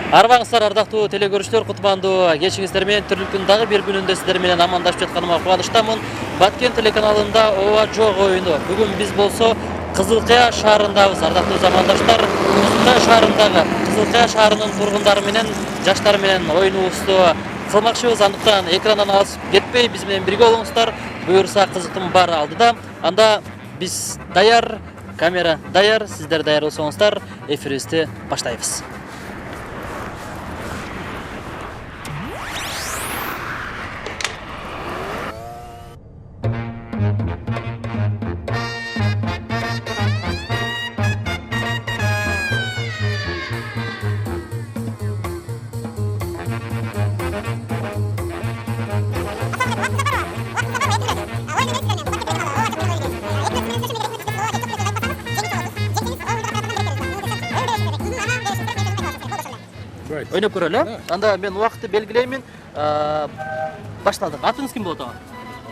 Арбаңыздар ардактуу телекөрүүчүлөр, кутмандуу кечиңиздер менен түрлүктүн дагы бир күнүндө сиздер менен амандашып жатканыма кубанычтамын. Баткен телеканалында ооба жок оюну. Бүгүн биз болсо Кызыл Кыя шаарындабыз, ардактуу замандаштар. Кызыл Кыя шаарынын тургундары менен, жаштары менен оюнубузду кылмакчыбыз. Андыктан экрандан алысып кетпей, биз менен бирге болуңуздар. Буюрса кызыктын баары алдыда. Анда биз даяр, камера даяр, сиздер даяр болсоңуздар, эфирибизди баштайбыз. Ойноп көрөлү. Анда мен убакытты белгилеймин. Башталдык. Атыңыз ким болот ага?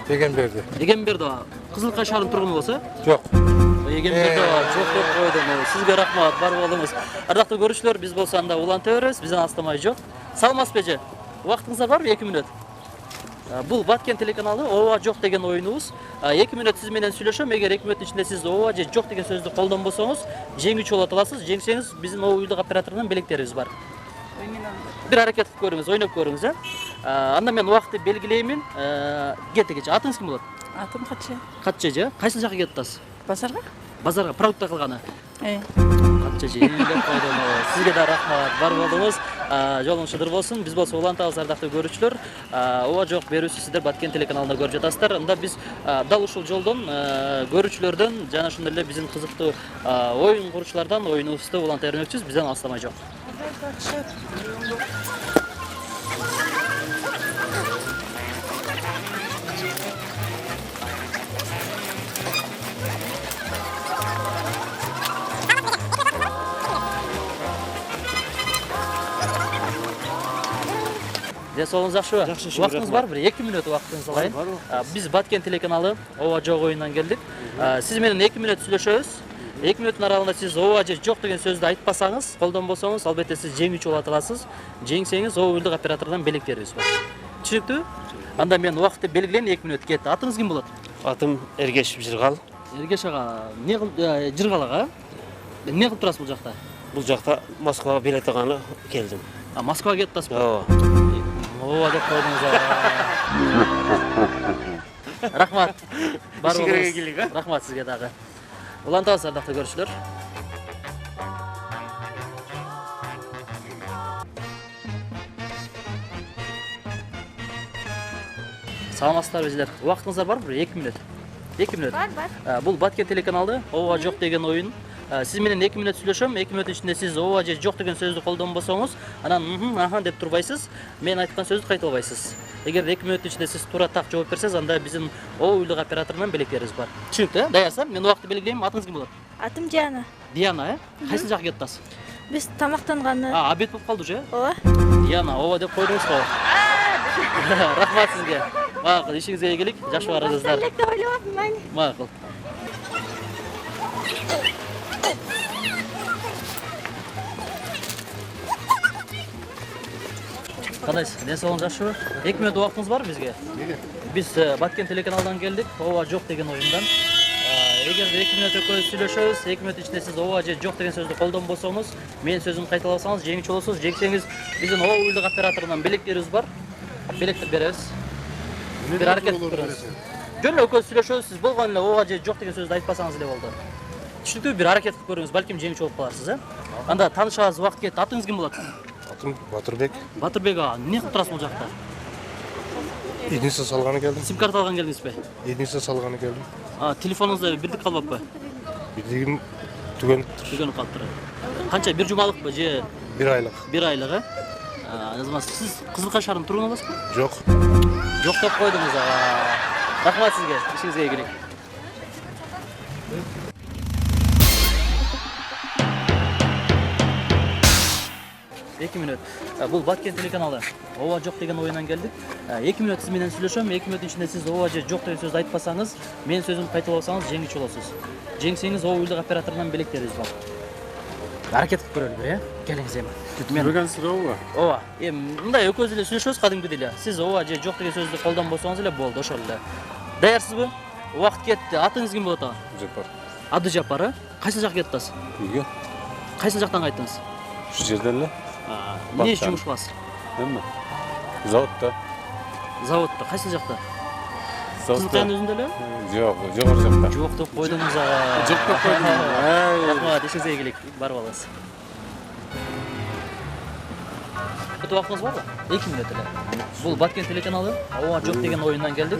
Егенберди. Егенберди. Кызыл Кыя шаарынын тургуну болсо? Жок. Егенберди жок деп койдум. Сизге рахмат, бар болуңуз. Ардактуу көрүүчүлөр, биз болсо анда уланта беребиз. Бизден алыстамай жок. Саламатсызбы эже? Убактыңыздар барбы? 2 мүнөт. Бул Баткен телеканалы ооба жок деген оюнубуз. 2 мүнөт сиз менен сүйлөшөм. Эгер 2 мүнөттүн ичинде сиз ооба же жок деген сөздү колдонбосоңуз, жеңүүчү болот аласыз. Жеңсеңиз, биздин уюлдук операторунан белектерибиз бар. Бир аракет кылып көрүңүз, ойноп көрүңүз, Анда мен убакытты белгилеймин. Кетегече. Атыңыз ким болот? Атым Катча. Катча же? Кайсыл жакка кетип атасыз? Базарга? Базарга продукт кылганы. Катча же деп койдум. Сизге да рахмат, бар болуңуз. Жолуңуз шыдыр болсун. Биз болсо улантабыз, ардактуу көрүүчүлөр. Ооба жок берүүсү сиздер Баткен телеканалында көрүп жатасыздар. Анда биз дал ушул жолдон көрүүчүлөрдөн жана ошондой эле биздин кызыктуу оюн куруучулардан оюнубузду уланта бермекчибиз. Бизден алыстамай жок. Денсаулыгыңыз жакшыбы? Жакшы, Убактыңыз барбы? 2 мүнөт убактыңызды алайын. Биз Баткен телеканалы ооба жок оюнунан келдик. Сиз менен 2 мүнөт сүйлөшөбүз. 2 мүнөттүн аралыгында сиз ооба же жок деген сөздү айтпасаңыз, колдонбосоңуз, албетте сиз жеңүүчү болот аласыз. Жеңсеңиз, уюлдук операторунан белек беребиз бар. Түшүнүктүбү? Анда мен убакытты белгилейм, 2 мүнөт кетти. Атыңыз ким болот? Атым Эргешев Жыргал. Эргеш ага, эмне кылып Жыргал ага? Эмне кылып турасыз бул жакта? Бул жакта Москвага билет алганы келдим. Москвага кетип атасызбы? Ооба. Ооба деп койдуңуз. Рахмат. Бар болуңуз. Рахмат сизге дагы. Улантабыз, ардактуу көрүүчүлөр. Саламатсыздарбы сиздер? Убактыңыздар барбы? 2 мүнөт. 2 мүнөт. Бар. Бул Баткен телеканалды ооба жок деген оюн. Сиз менен 2 мүнөт сүйлөшөм. 2 мүнөттүн ичинде сиз ооба же жок деген сөздү колдонбосоңуз, анан аха деп турбайсыз. Мен айткан сөздү кайталабайсыз. Эгер 2 мүнөттүн ичинде сиз туура так жооп берсеңиз, анда биздин уюлдук операторунан белектерибиз бар. Түшүнүктүү, даярсызбы? Мен убакытты белгилейм. Атыңыз ким болот? Атым Диана. Диана, Кайсыл жакка кетип атасыз? Биз тамактанганы. Обед болуп калды же? Ооба. Диана, ооба деп койдуңуз го. Рахмат сизге. Макул, ишиңизге ийгилик, жакшы барыңыздар. Элек деп ойлоп атмын. Макул. Кандайсыз? Денсаулыгыңыз жакшыбы? 2 мүнөт убактыңыз барбы бизге? Биз Баткен телеканалдан келдик, ооба жок деген оюндан. Эгер 2 мүнөт экөөбүз сүйлөшөбүз, 2 мүнөттүн ичинде сиз ооба же жок деген сөздү колдонбосоңуз, менин сөзүмдү кайталабасаңыз, жеңүүчү болосуз. Жеңсеңиз, биздин уюлдук операторунан белектерибиз бар. Белекти беребиз. Бир аракет кылыңыз. Жөн эле экөөбүз сүйлөшөбүз, сиз болгон эле ооба же жок деген сөздү айтпасаңыз эле болду. Түшүнүктүбү? Бир аракет кылып көрүңүз, балким жеңүүчү болуп каларсыз, Анда таанышабыз убакыт кетти. Атыңыз ким болот? Атым Батырбек. Батырбек ага, эмне кылып турасыз бул жакта? Единица салганы келдим. Сим карта алган келдиңизби? Единица салганы келдим. Телефонуңузда бирдик калбаппы? Бирдигим түгөнүп Түгөнүп калыптыр. Канча, 1 жумалыкпы же 1 айлык. 1 айлык, Сиз Кызыл Кыя шаарынын тургуну болосузбу? Жок. Жок деп койдуңуз. Рахмат сизге, ишиңизге ийгилик. 2 мүнөт. Бул Баткен телеканалы ооба жок деген оюндан келдик. 2 мүнөт сиз менен сүйлөшөм. 2 мүнөттүн ичинде сиз ооба же жок деген сөздү айтпасаңыз, менин сөзүмдү кайталабасаңыз жеңүүчү болосуз. Жеңсеңиз уюлдук операторунан белектерибиз бар. Аракет кылып көрөлү бир, келиңиз эми. Күтпөгөн сурообу? Ооба. Эми мындай экөөбүз эле сүйлөшөбүз кадимкидей эле. Сиз ооба же жок деген сөздү колдонбосоңуз эле болду, ошол эле. Даярсызбы? Убакыт кетти. Атыңыз ким болот ага? Жапар. Ады Жапар, э? Кайсы жакка кеттиз? Үйгө. Кайсы жактан кайттыңыз? Ушу жерде эле. Эмне жумуш кыласыз? Эми. Заводдо. Заводдо. Кайсы жакта? Заводдо. Кызылкаянын өзүндө эле? Жок, жогору жакта. Жок деп койдуңуз ага. Жок деп койдум. Рахмат, ишиңизге ийгилик. Барып аласыз. Убактыңыз барбы? 2 мүнөт эле. Бул Баткен телеканалы. Ооба жок деген оюндан келдик.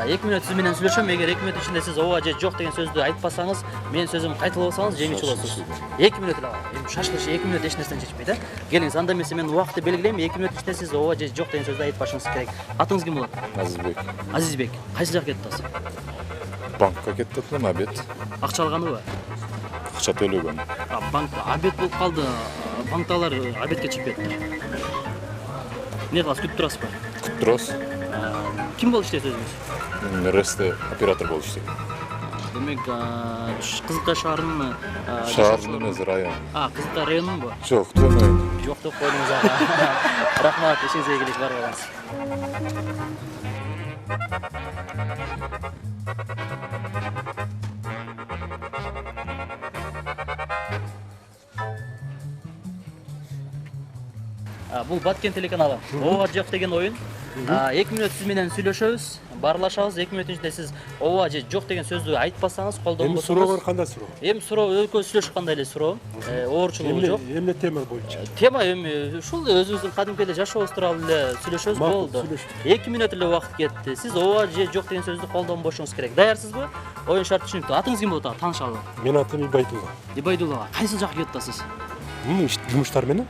2 мүнөт сиз менен сүйлөшөм. Эгер 2 мүнөт ичинде сиз ооба же жок деген сөздү айтпасаңыз, менин сөзүм кайталабасаңыз жеңүүчү болосуз. 2 мүнөт эле. Эми шашылыш 2 мүнөт эч нерсени чечпейт, э? Келиңиз, анда эмесе мен убакытты белгилейм. 2 мүнөт ичинде сиз ооба же жок деген сөздү айтпашыңыз керек. Атыңыз ким болот? Азизбек. Азизбек. Кайсы жакка кеттиз? Банкка кеттим, обед. Акча алганыбы? Акча төлөгөн. Банкта обед болуп калды. Банктагылар обедке чыгып кетти. Не кыласыз, күтүп турасызбы? Күтүп турабыз. Ким болуп иштейт өзүңүз? РСТ оператор болуп иштейт. Демек, Кызылкая шаарынын Шаардын эмес, район. Кызылкая районунбу? Жок, төмөн. Жок деп койдуңуз ага. Рахмат, ишиңизге ийгилик, барып алыңыз. Бул Баткен телеканалы. Ооба жок деген оюн. 2 мүнөт сиз менен сүйлөшөбүз, баарлашабыз. 2 мүнөт ичинде сиз ооба же жок деген сөздү айтпасаңыз, колдонбосоңуз. Суроо кандай суроо? Эми суроо экөөбүз сүйлөшүп кандай эле суроо. Оорчулугу жок. Эмне тема боюнча? Тема эми ушул өзүбүздүн кадимки эле жашообуз тууралуу эле сүйлөшөбүз, болду. 2 мүнөт эле убакыт кетти. Сиз ооба же жок деген сөздү колдонбошуңуз керек. Даярсызбы? Оюн шарты түшүнүктүү. Атыңыз ким болот? Таанышалы. Менин атым Ибайдулла. Ибайдулла. Кайсы жакка кетип атасыз? Жумуштар менен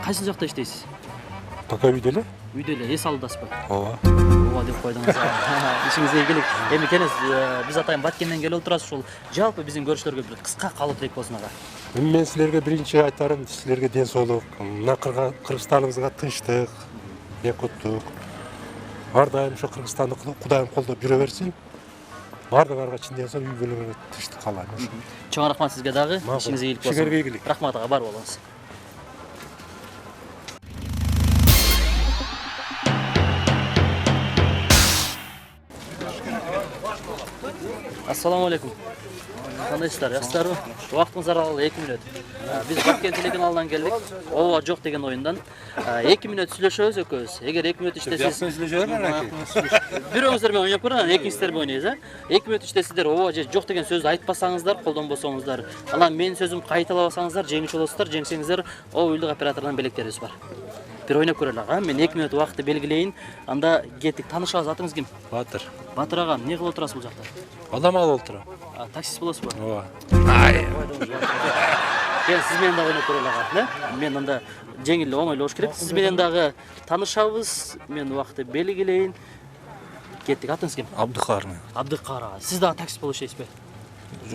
Кайсы жакта иштейсиз? пока үйдө эле. Үйдө эле эс алуудасызбы? Ооба. Ооба деп койдуңуз. Ишиңизге ийгилик. Эми келиңиз, биз атайын Баткенден келип отурабыз. Ушул жалпы биздин көрүүчүлөргө бир кыска калуу тилек болсун ага. Эми мен силерге биринчи айтарым, силерге ден соолук, мына Кыргызстаныбызга тынчтык, бейкуттук. Ар дайым ошо Кыргызстанды Кудайым колдоп жүрө берсин. Бардыгаарга чын ден соолук, үй бүлөгө тынчтык каалайм. Чоң рахмат сизге дагы. Ишиңизге ийгилик болсун. Силерге ийгилик. Рахмат ага, барып алыңыз. Ассаламу алейкум. Кандайсыздар, жакшысыздарбы? Убактыңыз аралыгы 2 мүнөт. Биз Баткен телеканалынан келдик. Ооба жок деген оюндан. 2 мүнөт сүйлөшөбүз экөөбүз. Эгер 2 мүнөт ичинде сиз бирөөңүздөр менен ойноп көрүн, анан экинчисиздер менен ойнойбуз, 2 мүнөт ичинде сиздер ооба же жок деген сөздү айтпасаңыздар, колдонбосоңуздар, анан менин сөзүм кайталабасаңыздар, жеңүүчү болосуздар. Жеңсеңиздер, уюлдук оператордон белектерибиз бар. Бир ойноп көрөлү ага. Мен 2 мүнөт убакытты белгилейин. Анда кеттик. Таанышабыз, атыңыз ким? Батыр. Батыр ага, эмне кылып отурасыз бул жакта? Адам алып отурам. Таксист болосузбу? Ооба. Мен сиз менен дагы ойноп көрөлү ага. Мен анда жеңил эле, оңой эле болуш керек. Сиз менен дагы таанышабыз. Мен убакытты белгилейин. Кеттик. Атыңыз ким? Абдыкар. Абдыкар ага. Сиз дагы таксист болуп иштейсизби?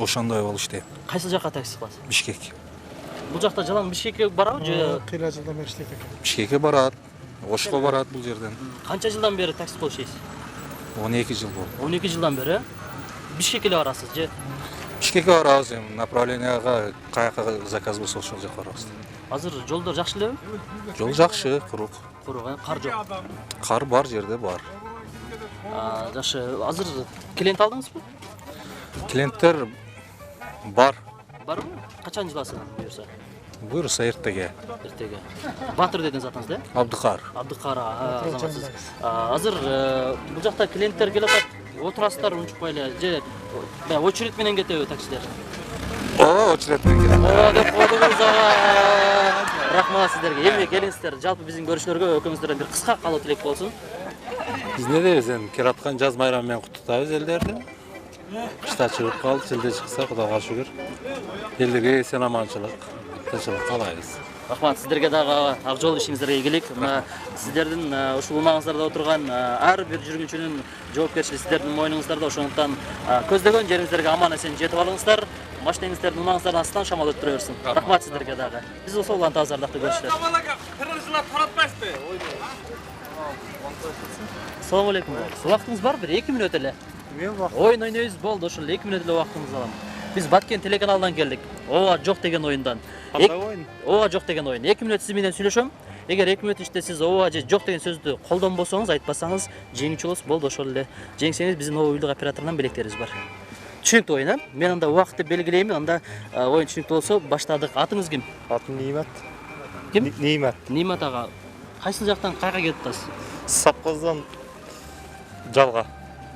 Ошондой болуп иштейм. Кайсы жакка таксист кыласыз? Бишкек. Бул жакта жалаң Бишкекке барабы же Кыйла жылдан бери иштейт экен. Бишкекке барат. Ошко барат бул жерден. канча жылдан бери таксист болуп иштейсиз? 12 жыл болду. 12 жылдан бери. Бишкекке эле барасыз же? Бишкекке барабыз эми направленияга каяка заказ болсо ошол жака барабыз. Азыр жолдор жакшы элеби? Жол жакшы, курук. Курук, кар жок. Кар бар жерде бар. Жакшы. Азыр клиент алдыңызбы? Клиенттер бар. Барбы? Качан жыласыз буюрса? Буюрса эртеге. Эртеге. Батыр дедиңиз атыңыз да? Абдыкар. Абдыкар азаматсыз. Азыр бул жакта клиенттер келип атат. Отурасыздар, унчукпай эле же очередь менен кетеби таксилер? Ооба, очередь менен. Ооба деп койдуңуз ага. Рахмат сиздерге. Эми келиңиздер, жалпы биздин көрүүчүлөргө экөөңүздөрдөн бир кыска калуу тилек болсун. Биз не дейбиз эми, келаткан жаз майрамы менен куттуктайбыз элдерди. Кышта чыгып калды, жылда чыкса Кудайга шүгүр. Элдерге эсен аманчылык, тынччылык каалайбыз. Рахмат сиздерге дагы ак жол, ишиңиздерге ийгилик. Мына сиздердин ушул умаңыздарда отурган ар бир жүргүнчүнүн жоопкерчилиги сиздердин мойнуңуздарда. Ошондуктан көздөгөн жериңиздерге аман эсен жетип алыңыздар. Машинаңыздардын умаңыздардын астынан шамал өттүрө берсин. Рахмат сиздерге дагы. Биз болсо улан таза ардактуу көрүүчүлөр. Assalomu alaykum. Vaqtingiz bor bir 2 minut эле. Oyun oynayız boldu, ошол 2 minut эле вакытыңызды алам. Биз Баткен телеканалынан келдик. Ооба жок деген оюндан. Кандай оюн? Ооба жок деген оюн. 2 мүнөт сиз менен сүйлөшөм. Эгер 2 мүнөт ичинде сиз ооба же жок деген сөздү колдонбосоңуз, айтпасаңыз, жеңүүчү болосуз. Болду, ошол эле. Жеңсеңиз биздин уюлдук операторунан белектерибиз бар. Түшүнүктүү оюн, Мен анда убакытты белгилеймин, анда оюн түшүнүктүү болсо баштадык. Атыңыз ким? Атым Нимат. Ким? Нимат. Нимат ага. Кайсы жактан кайга кетип атасыз? Сапказдан жалга.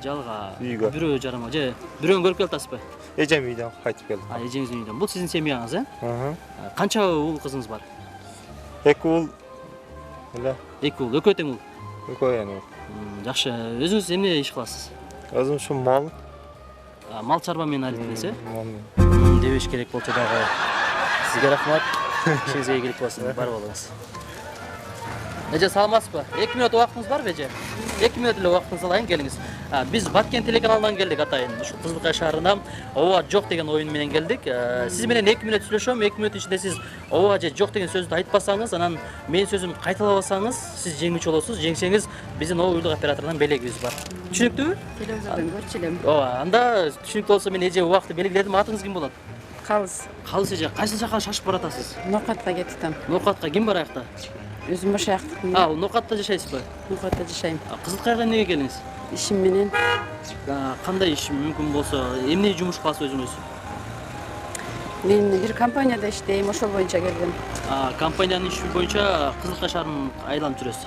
Жалга. Үйгө. Бирөө жарама же бирөөнү көрүп келатасызбы? Эжем үйдөн кайтып келдим. Эжеңиздин үйүнөн. Бул сиздин семьяңыз, Аха. Канча уул кызыңыз бар? 2 уул. Эле 2 уул, экөө тең уул. экөө эне. Жакшы. Өзүңүз эмне иш кыласыз? Өзүм ушу мал. Мал чарба менен арилдеңиз, Мал. Дебеш керек болчу дагы. Сизге рахмат. Ишиңизге ийгилик болсун. Бар болуңуз. Эже саламатсызбы? 2 мүнөт убактыңыз барбы, эже? 2 мүнөт эле убактыңызды алайын, келиңиз. Биз Баткен телеканалынан келдик атайын. Ушу Кызылкая шаарынан ооба жок деген оюн менен келдик. Сиз менен 2 мүнөт сүйлөшөм. 2 мүнөт ичинде сиз ооба же жок деген сөздү айтпасаңыз, анан менин сөзүмдү кайталабасаңыз, сиз жеңүүчү болосуз. Жеңсеңиз, биздин уюлдук операторунан белегибиз бар. Түшүнүктүүбү? Телевизордон көрчү элем. Ооба, анда түшүнүктүү болсо мен эже убакытты белгиледим. Атыңыз ким болот? Калыс. Калыс эже, кайсы жака шашып баратасыз? Нокатка кетиптем. Ноокатка ким бар аякта? Өзүм ошаяктыкмын. Ноокатта жашайсызбы? Нокатта жашайм. Кызылкаяга эмнеге келдиңиз? Ишим менен Кандай иш мүмкүн болсо, эмне жумуш кыласыз өзүңүз? мен бир компанияда иштейм, ошол боюнча келдим. Компаниянын иши боюнча Кызылкая шаарын айланып жүрөсүз.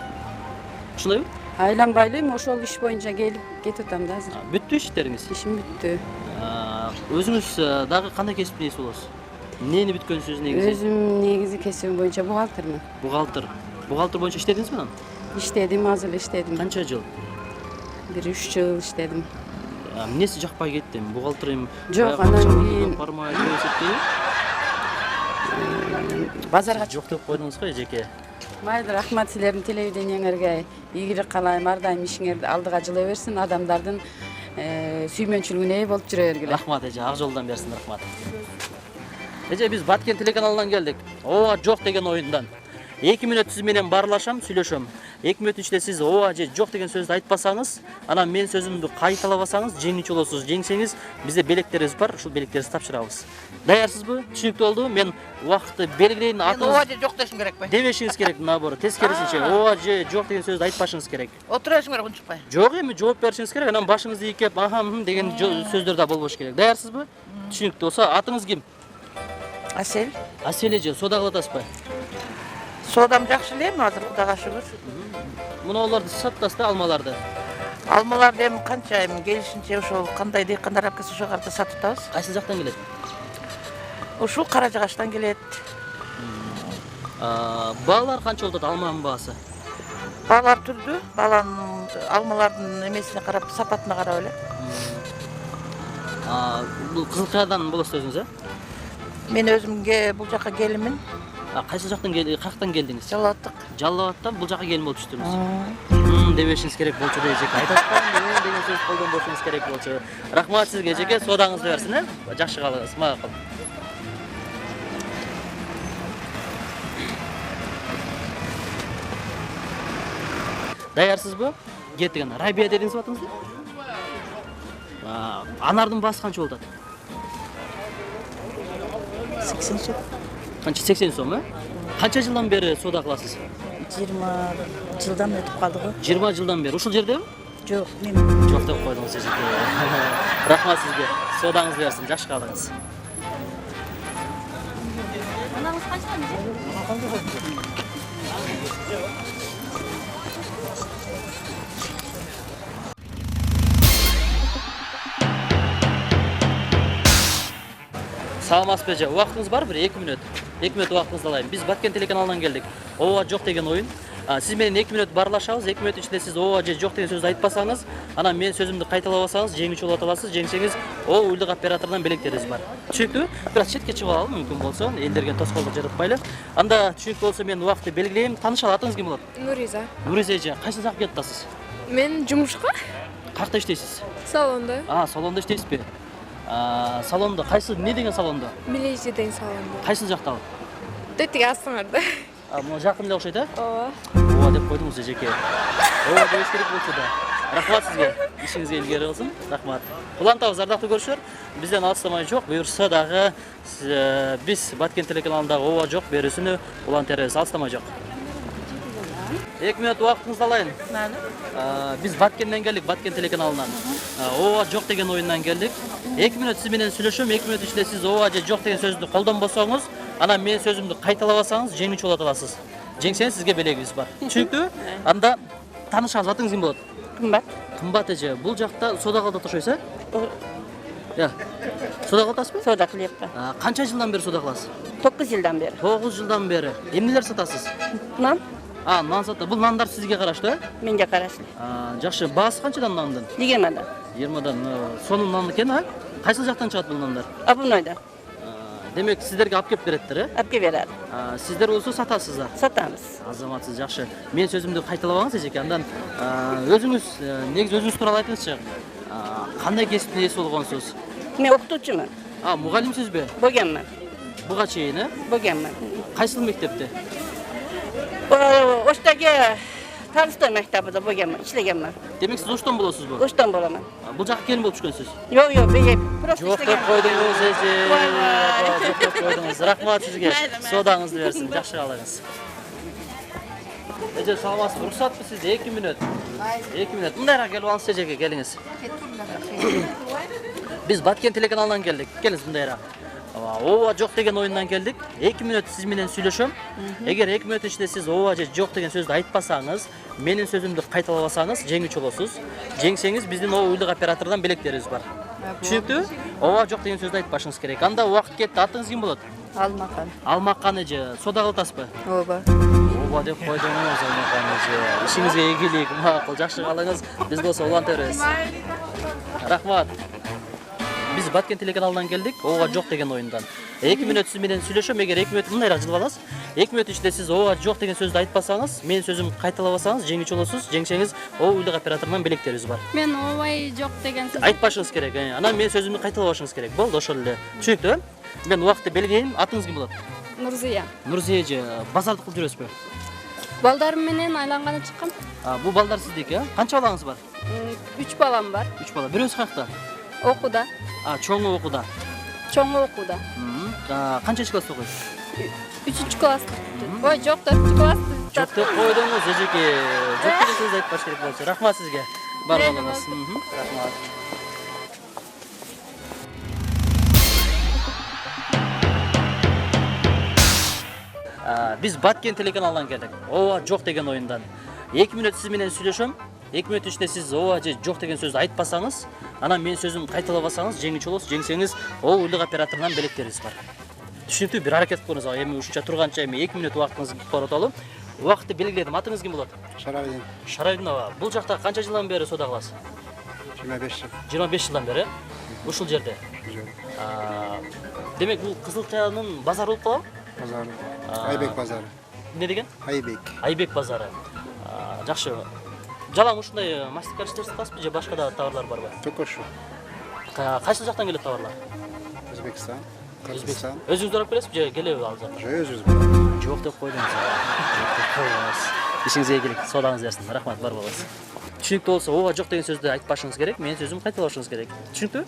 Ушундайбы? Айланбай элем, ошол иш боюнча келип кетип атам да азыр. Бүттү иштериңиз? Ишим бүттү. Өзүңүз дагы кандай кесиптин ээси болосуз? Эмнени бүткөнсүз негизи? Өзүм негизи кесибим боюнча бухгалтермин. Бухгалтер. Бухгалтер боюнча иштедиңизби анан? Иштедим, азыр эле иштедим. Канча жыл? Бир 3 жыл иштедим. Эмнеси жакпай кетти? Бухгалтерим Жок, анан кийин бармай эсептейби? базарга Жок деп койдуңуз го эжеке. Майда рахмат силердин телевидениеңерге. Ийгилик каалайм, ар дайым ишиңер алдыга жыла берсин, адамдардын сүймөнчүлүгүнө ээ болуп жүрө бергиле. Рахмат эже, ак жолдон берсин, рахмат. Эже, биз Баткен телеканалынан келдик. Ооба жок деген оюндан. 2 мүнөт сиз менен баарлашам, сүйлөшөм. 2 мүнөт ичинде сиз ооба же жок деген сөздү айтпасаңыз, анан менин сөзүмдү кайталабасаңыз, жеңүүчү болосуз. Жеңсеңиз, бизде белектерибиз бар, ушул белектерибизди тапшырабыз. Даярсызбы? Түшүнүктүү болду. Мен убакытты белгилейин. Ооба же жок дешиң керекпи? Дебешиңиз керек, наоборот. Тескерисинче, ооба же жок деген сөздү айтпашыңыз керек. Отурасың керек, унчукпай. Жок эми жооп беришиңиз керек. Анан башыңызды ийкеп, деген сөздөр да болбош керек. Даярсызбы? Түшүнүктүү болсо, атыңыз ким? Асел. Асел эже, соода кылып атасызбы? Соодам жакшы эле, азыр Кудайга шүгүр. Мунуларды сатасыз да, алмаларды. Алмаларды эми канча эми келишинче ошол кандай дыйкандар алып келсе ошол карта сатып атабыз. Кайсы жактан келет? Ушул Кара Жыгачтан келет. Баалар канча болот алманын баасы? Баалар түрдүү, бааланын алмалардын эмесине карап, сапатына карап эле. Бул Кызылкаядан болосуз өзүңүз, Мен өзүмгө бул жака келимин. Кайсы жактан каяктан келдиңиз? Жалал Абадтык. Жалал Абадтан бул жака келин болуп түштүңүз. Дебешиңиз керек болчу да эжеке. Айтасызбы, деген сөз колдонбошуңуз керек болчу. Рахмат сизге эжеке, соодаңызды берсин, Жакшы калыңыз, макул. Даярсызбы? Кеттик ана. Рабия дедиңизби атыңызды? Анардын баасы канча болот? 80 сом. Канча 80 сом, Канча жылдан бери соода кыласыз? 20 жылдан өтүп калды го. 20 жылдан бери. Ушул жердеби? Жок, мен Жок деп койдуңуз эжеке. Рахмат сизге. Соодаңызды берсин, жакшы калыңыз. Анаңыз канчадан эже? Саламатсызбы эже? Убактыңыз бар бир 2 мүнөт. 2 мүнөт убактыңызды алайын. Биз Баткен телеканалынан келдик. Ооба жок деген оюн. Сиз менен 2 мүнөт баарлашабыз. 2 мүнөт ичинде сиз ооба же жок деген сөздү айтпасаңыз, анан менин сөзүмдү кайталабасаңыз, жеңүүчү болот аласыз. Жеңсеңиз, уюлдук операторунан белектерибиз бар. Түшүнүктүүбү? Бир аз четке чыгып алалы, мүмкүн болсо, элдерге тоскоолдук жаратпайлы. Анда түшүнүктүү болсо мен убакытты белгилейм. Таанышалы, атыңыз ким болот? Нуриза. Нуриза эже, кайсы жакка кетип атасыз? Мен жумушка Каякта иштейсиз? салонда. Салонда иштейсизби? Салондо кайсы, эмне деген салондо? Милейжи деген салонда. Кайсы жакта ал? Тетиге астыңарда. Могу жакын эле окшойт, Ооба. Ооба деп койдуңуз эжеке. Ооба дебеш керек болчу да. Рахмат сізге. Ишіңізге илгери болсын. Рахмат. Улантабыз ардактуу көрүүчүлөр. Бизден алыстамай жок. Буюрса дагы биз Баткен телеканалындагы ооба жок берүүсүнү улантабыз. Алыстамай жок. 2 минут убактыңызды алайын. Биз Баткенден келдик, Баткен телеканалынан. Ооба жок деген оюндан келдик. 2 минут сиз менен сүйлөшөм. 2 минут ичинде сиз ооба же жок деген сөздү колдонбосоңуз, анан менин сөзүмдү кайталабасаңыз жеңүүчү болот аласыз. Жеңсеңиз сизге белегибиз бар. Түшүнүктүүбү? Анда таанышабыз, атыңыз ким болот? Кымбат. Кымбат эже, бул жакта соода кылып атышпайсыз, э? Я. Соода кылып атасызбы? Соода кылып. Канча жылдан бери соода кыласыз? 9 жылдан бeri. 9 жылдан бери. Эмнелер сатасыз? Нан Нан сатты. Бул нандар сизге караштуу, э? менге карашлы. Жакшы. Баасы канчадан нандын? 20-дан. 20-дан. Сонун нан экен, а? Кайсы жактан чыгат бул нандар? Абунойдан. Демек сиздерге алып кеп береттер, э? Алып кеп берет. Сиздер болсо сатасыздар. Сатамыз. Азаматсыз, жакшы. Мен сөзүмдү кайталабаңыз эжеке. Андан өзүңүз негизи өзүңүз тууралуу айтыңызчы. Кандай кесиптин ээси болгонсуз? Мен окутуучумун. Мугалимсизби? Богеммин. Буга чейин, э? Богеммин. Кайсыл мектепте? Оштаги Талстой мектебиде богеммин, иштегенмин. Демек сиз Оштон болосузбу? Оштон боламын. Бул жака келин болуп түшкөнсүз? Жок, беге просто Жок деп койдуңуз эже. Жок деп койдуңуз. Рахмат сизге. Соодаңызды берсин. Жакшы калыңыз. Эже саламатсызбы? Уруксатпы сизде 2 минут? 2 минут. Мындайраак келип алыңыз эжеке, келиңиз. Биз Баткен телеканалынан келдик. Келиңиз мындайраак. Ооба жок деген оюндан келдик. 2 минут сиз менен сүйлөшөм. Эгер 2 минут ичинде сиз ооба же жок деген сөздү айтпасаңыз, менин сөзүмдү кайталабасаңыз жеңүүчү болосуз. Жеңсеңиз биздин уюлдук оператордон белектерибиз бар. Түшүнүктүүбү? Ооба жок деген сөздү айтпашыңыз керек. Анда убакыт кетти. Атыңыз ким болот? Алмақан. Алмакан эже. Соода кылып атасызбы? Ооба. Ооба деп койдуңуз, Алмакан эже. Ишиңизге ийгилик, макул, жакшы калыңыз. Биз болсо уланта беребиз. Рахмат. Биз Баткен телеканалынан келдик. Ооба жок деген оюндан. 2 минут сиз менен сүйлөшөм. Эгер 2 минут мындайраак жылып аласыз. 2 минут ичинде сиз ооба жок деген сөздү айтпасаңыз, менин сөзүмдү кайталабасаңыз жеңүүчү болосуз. Жеңсеңиз, уюлдук оператордон белектерибиз бар. Мен ообай жок деген сөз Айтпашыңыз керек. Анан менин сөзүмдү кайталабашыңыз керек. Болду, ошол эле. Түшүнүктүбү? Мен убакытты белгилейм. Атыңыз ким болот? Нурзия. Нурзия эже, базарды кылып жүрөсүзбү? Балдарым менен айланганы чыккам. Бул балдар сиздики, э? Канча балаңыз бар? 3 балам бар. 3 бала. Бирөөсү каякта? Окууда. Чоңу окууда. Чоңу окууда. Канчынчы класста окуйт? 3 класс. Ой, жок, 4 класс. Жок деп койдуңуз эжеке. Жок деген сөздү айтпаш керек болчу. Рахмат сизге. Бар болуңуз. Рахмат. Биз Баткен телеканалынан келдик. Ооба жок деген оюндан. 2 минут сиз менен сүйлөшөм. 2 минут ичинде сиз ооба же жок деген сөздү айтпасаңыз, анан менин сөзүмдү кайталабасаңыз жеңүүчү болосуз. Жеңсеңиз, уюлдук операторунан белектерибиз бар. Түшүнүктүү, бир аракет кылыңыз. Эми ушунча турганча эми 2 минут убактыңызды коротолу. Убакытты белгиледим. Атыңыз ким болот? Шарабин. Шарабин аба. Бул жакта канча жылдан бери соода кыласыз? 25 жыл. 25 жылдан бери. Ушул жерде. Демек бул Кызыл Каянын базары болуп калабы? Базары. Айбек базары. Эмне деген? Айбек. Айбек базары. Жакшы. Жалаң ушундай мастер иштеп каласызбы же башка да товарлар барбы? Ток ошу. Кайсы жактан келет товарлар? Өзбекстан. Кыргызстан. Өзүңүз барып келесизби же келеби ал жакка? Жок, өзүбүз. Жок деп койдуңуз. Жок деп койдуңуз. Ишиңизге ийгилик, соодаңыз берсин. Рахмат, бар болуңуз. Түшүнүктүү болсо, ооба жок деген сөздү айтпашыңыз керек, менин сөзүмдү кайталашыңыз керек. Түшүнүктүү?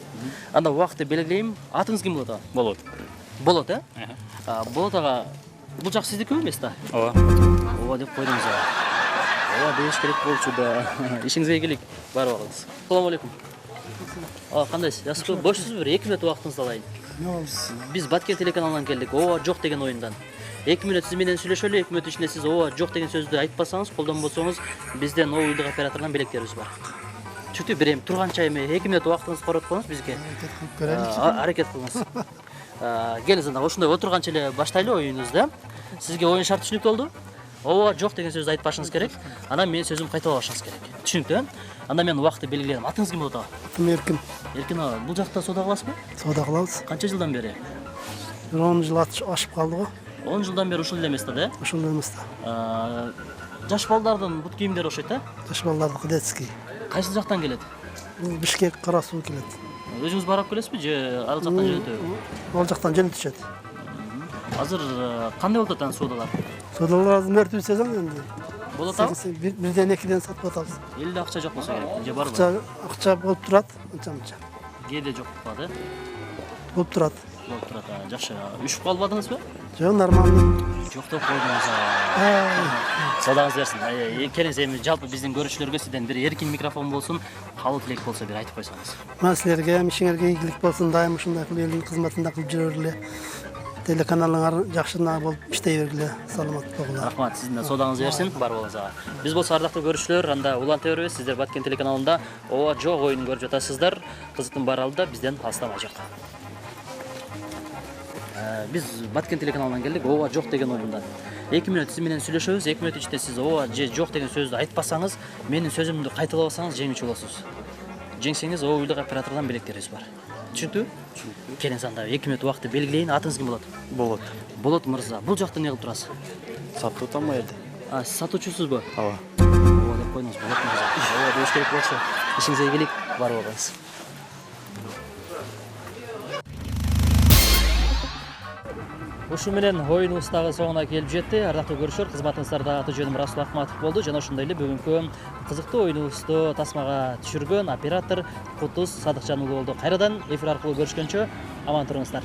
Анда убакытты белгилейм. Атыңыз ким болот? Болот. Болот, э? Болот ага. Бул жак сиздикиби эмеспи? Ооба. Ооба деп койдуңуз. Ооба деш керек болчу да. Ишиңизге ийгилик, бар болуңуз. Ассаламу алейкум. Кандайсыз? Жакшыбы? Бошсузбу? Бир 2 минут убактыңызды алайын. Биз Баткен телеканалынан келдик. Ооба жок деген оюндан. 2 минут сиз менен сүйлөшөлү. 2 минут ичинде сиз ооба жок деген сөздү айтпасаңыз, колдонбосоңуз, бизден уюлдук операторунан белектерибиз бар. Түшүктүү, бир эми турганча эми 2 минут убактыңызды коротконуңуз бизге. Аракет кылыңыз. Келиңиз анда ошондой отурганча эле баштайлы оюнубузду. Сизге оюн шарты түшүнүктүү болду? Ооба жок деген сөздү айтпашыңыз керек. Анан менин сөзүмдү кайталабашыңыз керек. Түшүнүктүү? Анда мен убакытты белгиледим. Атыңыз ким болот? Эркин. Эркин аба, бул жакта соода кыласызбы? Соода кылабыз. Канча жылдан бери? 10 жыл ашып калды го. 10 жылдан бери ушул эле эмес да? Ушул эмес да. Жаш балдардын бут кийимдери окшойт да? Жаш балдардыкы детский. Кайсы жактан келет? Бишкек, Кара Суу келет. Өзүңүз барып келесизби же ал жактан жөнөтөбү? Ал жактан жөнөтүшөт. Азыр кандай болуп атат соодалар? Соодалар азыр мертүү сезон энди. Болот абы? Birden 2'den satып atабыз. Элде акча жок болсо керек. Же барбы? Акча болуп турат, анча-мынча. Кээде жок болду. Болуп турат. Болуп турат. Жакшы. Үшүп калбадыңызбы? Жок, нормальный. Жок деп койдуңуз. Садаңыз берсин. Келиңиз эми жалпы биздин көрүүчүлөргө сизден бир эркин микрофон болсун, кабыл тилек болсо бир айтып койсоңуз. Мен силерге, ишиңерге ийгилик болсун, дайым ушундай кылып элдин кызматында кылып жүрө бергиле. Телеканалыңар жакшына болуп иштей бергиле. Саламат болгула. Рахмат, сиздин да содаңыз берсин, бар болуңузга. Биз болсо ардактуу көрүүчүлөр, анда уланта беребиз. Сиздер Баткен телеканалында ооба жок оюнун көрүп жатасыздар. Кызыктын баары алда бизден алыстамай жок. Биз Баткен телеканалынан келдик, ооба жок деген оюндан. 2 мүнөт сиз менен сүйлөшөбүз. 2 мүнөт ичинде сиз ооба же жок деген сөздү айтпасаңыз, менин сөзүмдү кайталабасаңыз жеңүүчү болосуз. Жеңсеңиз ооба оператордон белектерибиз бар. Түшүнүктүбү? Келиңиз анда 2 мүнөт убакытты белгилейин. Атыңыз ким болот? Болот. Болот мырза. Бул жакта эмне кылып турасыз? Сатып атам бу жерде. Сиз сатуучусузбу? Ооба. Ооба деп койдуңуз, Болот мырза. Ооба деш керек болчу. Ишиңизге ийгилик, бар болуңуз. Ушу менен оюнубуз дагы соңуна келип жетти. Ардактуу көрүүчүлөр, кызматыңыздарда аты жөнүм Расул Акматов болду. Жана ошондой эле бүгүнкү кызыктуу оюнубузду тасмага түшүргөн оператор Кутуз Садыкжан уулу болду. Кайрадан эфир аркылуу көрүшкөнчө аман туруңуздар.